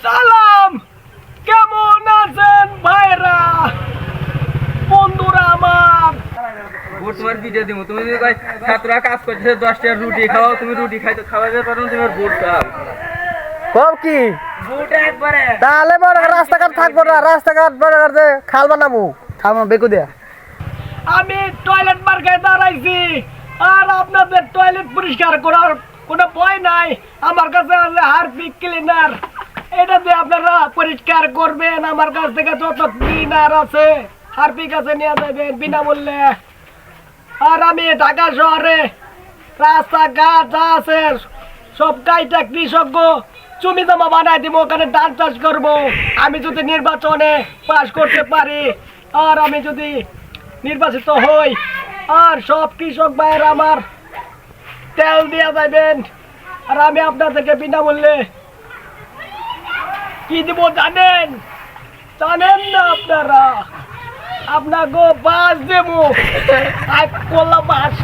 সালাম, কেমন আছেন ভাইরা, বন্ধুরা আমার? ভোট তোমার ভিডিও দিব, তুমি যদি কয় ছাত্ররা কাজ করছে 10টা রুটি খাও, তুমি রুটি খাইতে খাওয়াতে পারো না, তোমার ভোট খাও। কম কি ভোট একবারে তাহলে বড় রাস্তাঘাট থাকবো না, রাস্তাঘাট বড় করতে খাল বানাবো, খাবো বেকু দিয়া। আমি টয়লেট মার্কায় দাঁড়াইছি, আর আপনাদের টয়লেট পরিষ্কার করার কোনো ভয় নাই। আমার কাছে আছে হারপিক ক্লিনার, এটা দিয়ে আপনারা পরিষ্কার করবেন। আমার কাছ থেকে যত ক্লিনার আছে, হারপিক আছে, নিয়ে যাবেন বিনামূল্যে। আর আমি ঢাকা শহরে রাস্তাঘাট যা আছে সব গাইটা কৃষক জমি জমা বানাই দিব, ওখানে ধান চাষ করবো। আমি যদি নির্বাচনে পাশ করতে পারি, আর আমি যদি নির্বাচিত হই, আর সব কৃষক ভাইয়ের আমার তেল দিয়ে যাবেন। আর আমি আপনাদেরকে বিনামূল্যে কি দিব জানেন? জানেন না আপনারা? আপনাকে বাস দেবো, কলা বাস।